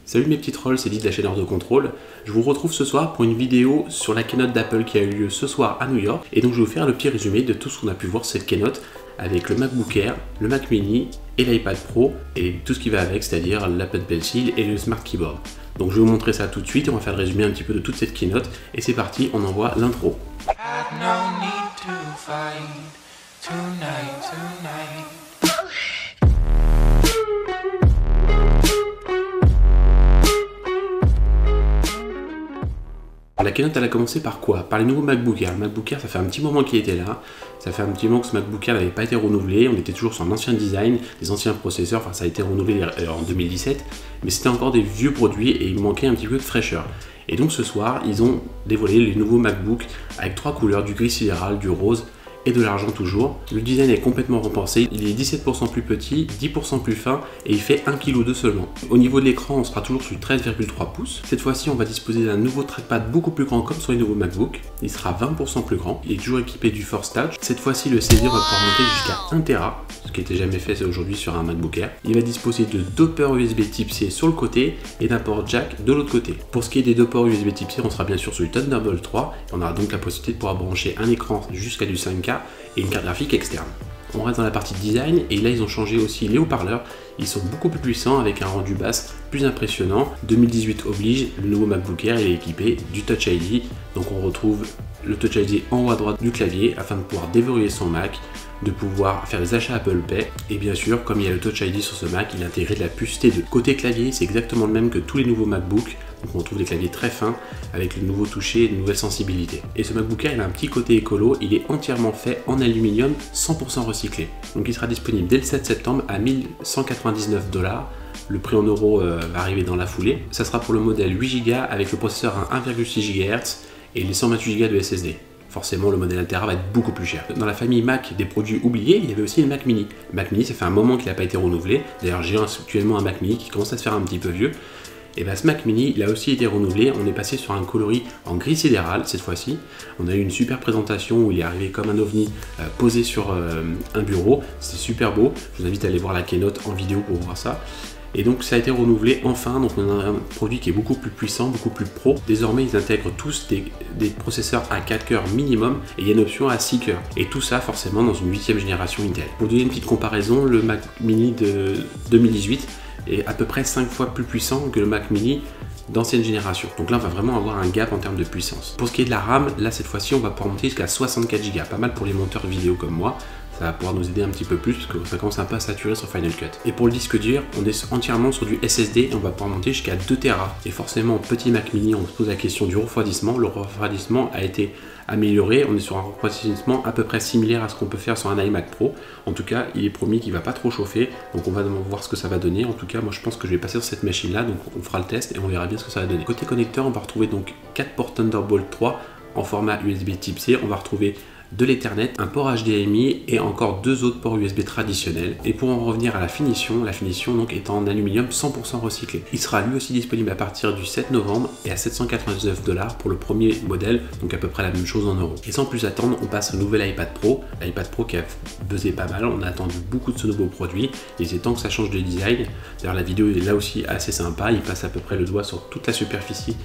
Salut mes petits trolls, c'est Lyd de la chaîne Hors de Contrôle. Je vous retrouve ce soir pour une vidéo sur la keynote d'Apple qui a eu lieu ce soir à New York. Et donc je vais vous faire le petit résumé de tout ce qu'on a pu voir sur cette keynote avec le MacBook Air, le Mac Mini et l'iPad Pro et tout ce qui va avec, c'est-à-dire l'Apple Pencil et le Smart Keyboard. Donc je vais vous montrer ça tout de suite, on va faire le résumé un petit peu de toute cette keynote. Et c'est parti, on envoie l'intro. La keynote elle a commencé par quoi? Par les nouveaux MacBook Air. Le MacBook Air, ça fait un petit moment qu'il était là. Ça fait un petit moment que ce MacBook Air n'avait pas été renouvelé. On était toujours sur l'ancien design, les anciens processeurs. Enfin, ça a été renouvelé en 2017. Mais c'était encore des vieux produits et il manquait un petit peu de fraîcheur. Et donc ce soir, ils ont dévoilé les nouveaux MacBook avec trois couleurs, du gris sidéral, du rose et de l'argent toujours. Le design est complètement repensé, il est 17% plus petit, 10% plus fin et il fait 1,2 kg seulement. Au niveau de l'écran, on sera toujours sur 13,3 pouces. Cette fois-ci, on va disposer d'un nouveau trackpad beaucoup plus grand comme sur les nouveaux MacBook. Il sera 20% plus grand, il est toujours équipé du Force Touch. Cette fois-ci, le CD va pouvoir monter jusqu'à 1 Tera, ce qui n'était jamais fait aujourd'hui sur un MacBook Air. Il va disposer de deux ports USB Type-C sur le côté et d'un port jack de l'autre côté. Pour ce qui est des deux ports USB Type-C, on sera bien sûr sur du Thunderbolt 3 et on aura donc la possibilité de pouvoir brancher un écran jusqu'à du 5K et une carte graphique externe. On reste dans la partie design et là ils ont changé aussi les haut-parleurs. Ils sont beaucoup plus puissants avec un rendu basse plus impressionnant. 2018 oblige, le nouveau MacBook Air il est équipé du Touch ID. Donc on retrouve le Touch ID en haut à droite du clavier afin de pouvoir déverrouiller son Mac, de pouvoir faire des achats Apple Pay et bien sûr comme il y a le Touch ID sur ce Mac, il est intégré de la puce T2. Côté clavier, c'est exactement le même que tous les nouveaux MacBook. Donc on trouve des claviers très fins avec le nouveau toucher et de nouvelles sensibilités. Et ce MacBook Air il a un petit côté écolo, il est entièrement fait en aluminium 100% recyclé. Donc il sera disponible dès le 7 septembre à 1199 $. Le prix en euros va arriver dans la foulée. Ça sera pour le modèle 8 Go avec le processeur à 1,6 GHz et les 128 Go de SSD. Forcément, le modèle 1 Tera va être beaucoup plus cher. Dans la famille Mac des produits oubliés, il y avait aussi le Mac Mini. Le Mac Mini, ça fait un moment qu'il n'a pas été renouvelé. D'ailleurs, j'ai actuellement un Mac Mini qui commence à se faire un petit peu vieux. Et bien ce Mac Mini, il a aussi été renouvelé. On est passé sur un coloris en gris sidéral cette fois-ci. On a eu une super présentation où il est arrivé comme un ovni posé sur un bureau. C'est super beau. Je vous invite à aller voir la keynote en vidéo pour voir ça. Et donc ça a été renouvelé enfin, donc on a un produit qui est beaucoup plus puissant, beaucoup plus pro. Désormais ils intègrent tous des processeurs à 4 cœurs minimum et il y a une option à 6 cœurs. Et tout ça forcément dans une 8e génération Intel. Pour donner une petite comparaison, le Mac Mini de 2018 est à peu près 5 fois plus puissant que le Mac Mini d'ancienne génération. Donc là on va vraiment avoir un gap en termes de puissance. Pour ce qui est de la RAM, là cette fois-ci on va pouvoir monter jusqu'à 64 Go, pas mal pour les monteurs vidéo comme moi. Ça va pouvoir nous aider un petit peu plus parce que ça commence un peu à saturer sur Final Cut. Et pour le disque dur, on est entièrement sur du SSD et on va pouvoir monter jusqu'à 2 Tera. Et forcément, petit Mac Mini, on se pose la question du refroidissement. Le refroidissement a été amélioré. On est sur un refroidissement à peu près similaire à ce qu'on peut faire sur un iMac Pro. En tout cas, il est promis qu'il ne va pas trop chauffer. Donc on va voir ce que ça va donner. En tout cas, moi je pense que je vais passer sur cette machine-là. Donc on fera le test et on verra bien ce que ça va donner. Côté connecteur, on va retrouver donc 4 ports Thunderbolt 3 en format USB Type C. On va retrouver de l'Ethernet, un port HDMI et encore deux autres ports USB traditionnels. Et pour en revenir à la finition donc est en aluminium 100% recyclé. Il sera lui aussi disponible à partir du 7 novembre et à 799 $ pour le premier modèle, donc à peu près la même chose en euros. Et sans plus attendre, on passe au nouvel iPad Pro. L'iPad Pro qui a buzzé pas mal, on a attendu beaucoup de ce nouveau produit et c'est temps que ça change de design. D'ailleurs la vidéo est là aussi assez sympa, il passe à peu près le doigt sur toute la superficie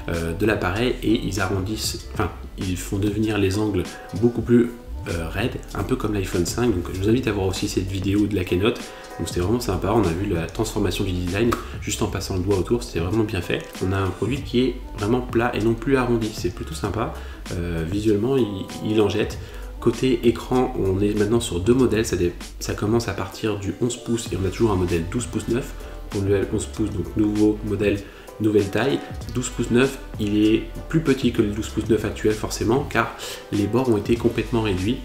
de l'appareil et ils arrondissent, enfin ils font devenir les angles beaucoup plus raides, un peu comme l'iPhone 5. Donc je vous invite à voir aussi cette vidéo de la keynote. Donc c'était vraiment sympa, on a vu la transformation du design juste en passant le doigt autour, c'était vraiment bien fait. On a un produit qui est vraiment plat et non plus arrondi, c'est plutôt sympa. Visuellement il en jette. Côté écran, on est maintenant sur deux modèles, ça commence à partir du 11 pouces et on a toujours un modèle 12 pouces 9. Pour le 11 pouces, donc nouveau modèle, nouvelle taille. 12 pouces 9, il est plus petit que le 12 pouces 9 actuel forcément car les bords ont été complètement réduits.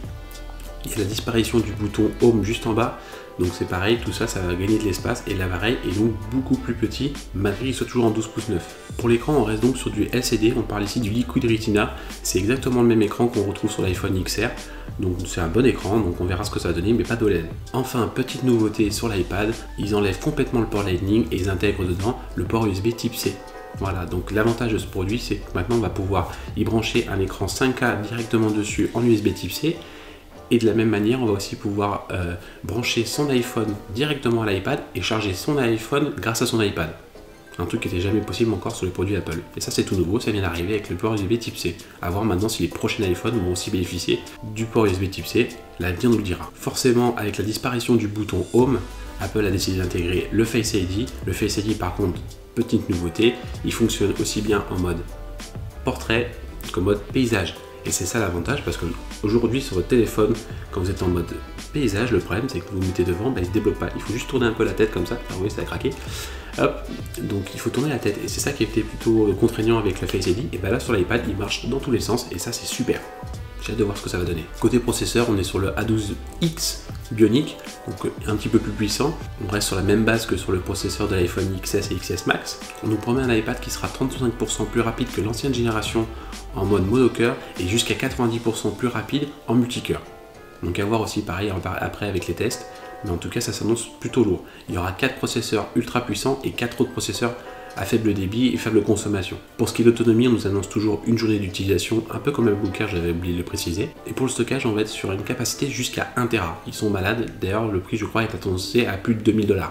Il y a la disparition du bouton Home juste en bas. Donc c'est pareil, tout ça, ça va gagner de l'espace et l'appareil est donc beaucoup plus petit malgré qu'il soit toujours en 12 pouces 9. Pour l'écran, on reste donc sur du LCD, on parle ici du Liquid Retina. C'est exactement le même écran qu'on retrouve sur l'iPhone XR. Donc c'est un bon écran, donc on verra ce que ça va donner, mais pas d'OLED. Enfin, petite nouveauté sur l'iPad, ils enlèvent complètement le port Lightning et ils intègrent dedans le port USB Type C. Voilà, donc l'avantage de ce produit, c'est que maintenant on va pouvoir y brancher un écran 5K directement dessus en USB Type C. Et de la même manière, on va aussi pouvoir brancher son iPhone directement à l'iPad et charger son iPhone grâce à son iPad. Un truc qui n'était jamais possible encore sur les produits Apple. Et ça c'est tout nouveau, ça vient d'arriver avec le port USB type C. A voir maintenant si les prochains iPhones vont aussi bénéficier du port USB type C, l'avenir nous le dira. Forcément, avec la disparition du bouton Home, Apple a décidé d'intégrer le Face ID. Le Face ID par contre, petite nouveauté, il fonctionne aussi bien en mode portrait qu'en mode paysage. Et c'est ça l'avantage parce qu'aujourd'hui sur votre téléphone, quand vous êtes en mode paysage, le problème c'est que vous mettez devant, il ne se débloque pas. Il faut juste tourner un peu la tête comme ça, vous voyez ça a craqué. Hop, donc il faut tourner la tête et c'est ça qui était plutôt contraignant avec le Face ID. Et là sur l'iPad il marche dans tous les sens et ça c'est super. J'ai hâte de voir ce que ça va donner. Côté processeur, on est sur le A12X Bionic, donc un petit peu plus puissant. On reste sur la même base que sur le processeur de l'iPhone XS et XS Max. On nous promet un iPad qui sera 35% plus rapide que l'ancienne génération en mode monocœur et jusqu'à 90% plus rapide en multicœur. Donc à voir aussi pareil après avec les tests, mais en tout cas ça s'annonce plutôt lourd. Il y aura 4 processeurs ultra puissants et 4 autres processeurs à faible débit et faible consommation. Pour ce qui est d'autonomie, on nous annonce toujours une journée d'utilisation, un peu comme le MacBook Air, j'avais oublié de le préciser. Et pour le stockage, on va être sur une capacité jusqu'à 1 Tera. Ils sont malades, d'ailleurs le prix je crois est annoncé à plus de 2000 $.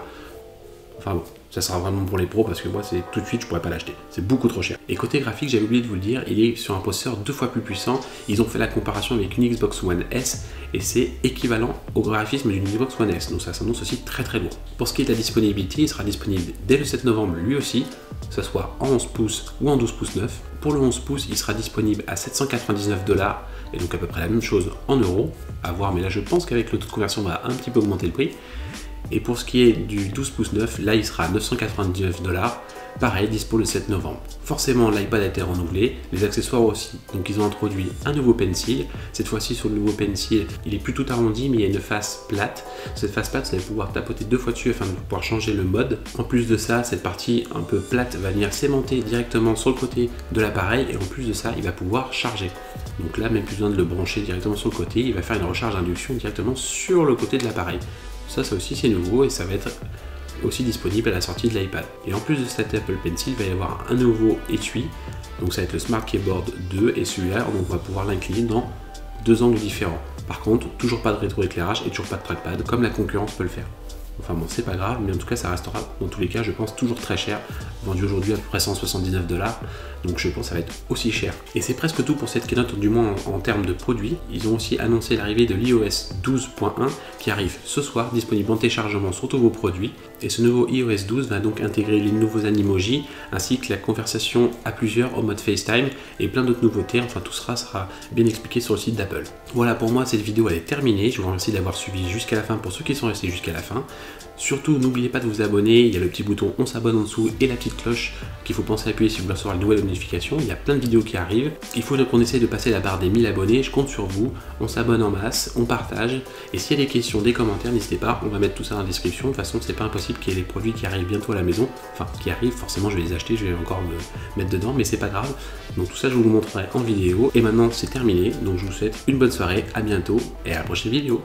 Enfin bon, ça sera vraiment pour les pros parce que moi c'est tout de suite je pourrais pas l'acheter, c'est beaucoup trop cher. Et côté graphique, j'avais oublié de vous le dire, il est sur un processeur 2 fois plus puissant. Ils ont fait la comparaison avec une Xbox One S et c'est équivalent au graphisme d'une Xbox One S, donc ça s'annonce aussi très très lourd. Pour ce qui est de la disponibilité, il sera disponible dès le 7 novembre lui aussi, que ce soit en 11 pouces ou en 12 pouces 9. Pour le 11 pouces, il sera disponible à 799 $, et donc à peu près la même chose en euros, à voir, mais là je pense qu'avec le taux de conversion on va un petit peu augmenter le prix. Et pour ce qui est du 12 pouces 9, là il sera à 999 $, pareil, dispo le 7 novembre. Forcément, l'iPad a été renouvelé, les accessoires aussi. Donc ils ont introduit un nouveau pencil. Cette fois-ci, sur le nouveau pencil, il est plus tout arrondi, mais il y a une face plate. Cette face plate, vous allez pouvoir tapoter 2 fois dessus afin de pouvoir changer le mode. En plus de ça, cette partie un peu plate va venir s'aimanter directement sur le côté de l'appareil. Et en plus de ça, il va pouvoir charger. Donc là, même plus besoin de le brancher directement sur le côté. Il va faire une recharge d'induction directement sur le côté de l'appareil. Ça aussi c'est nouveau et ça va être aussi disponible à la sortie de l'iPad. Et en plus de cet Apple Pencil, il va y avoir un nouveau étui. Donc ça va être le Smart Keyboard 2 et celui-là, on va pouvoir l'incliner dans 2 angles différents. Par contre, toujours pas de rétroéclairage et toujours pas de trackpad comme la concurrence peut le faire. Enfin bon, c'est pas grave, mais en tout cas ça restera dans tous les cas, je pense, toujours très cher, vendu aujourd'hui à peu près 179 $, donc je pense que ça va être aussi cher. Et c'est presque tout pour cette keynote, du moins en termes de produits. Ils ont aussi annoncé l'arrivée de l'iOS 12.1 qui arrive ce soir, disponible en téléchargement sur tous vos produits. Et ce nouveau iOS 12 va donc intégrer les nouveaux animojis, ainsi que la conversation à plusieurs en mode FaceTime et plein d'autres nouveautés. Enfin tout sera bien expliqué sur le site d'Apple. Voilà, pour moi cette vidéo elle est terminée, je vous remercie d'avoir suivi jusqu'à la fin pour ceux qui sont restés jusqu'à la fin. Surtout, n'oubliez pas de vous abonner, il y a le petit bouton on s'abonne en dessous et la petite cloche qu'il faut penser à appuyer si vous voulez recevoir une nouvelle notification. Il y a plein de vidéos qui arrivent. Il faut qu'on essaye de passer la barre des 1000 abonnés, je compte sur vous. On s'abonne en masse, on partage. Et s'il y a des questions, des commentaires, n'hésitez pas, on va mettre tout ça dans la description. De toute façon, c'est pas impossible qu'il y ait des produits qui arrivent bientôt à la maison. Enfin, qui arrivent, forcément je vais les acheter, je vais encore me mettre dedans, mais c'est pas grave. Donc tout ça, je vous le montrerai en vidéo. Et maintenant, c'est terminé. Donc je vous souhaite une bonne soirée, à bientôt et à la prochaine vidéo.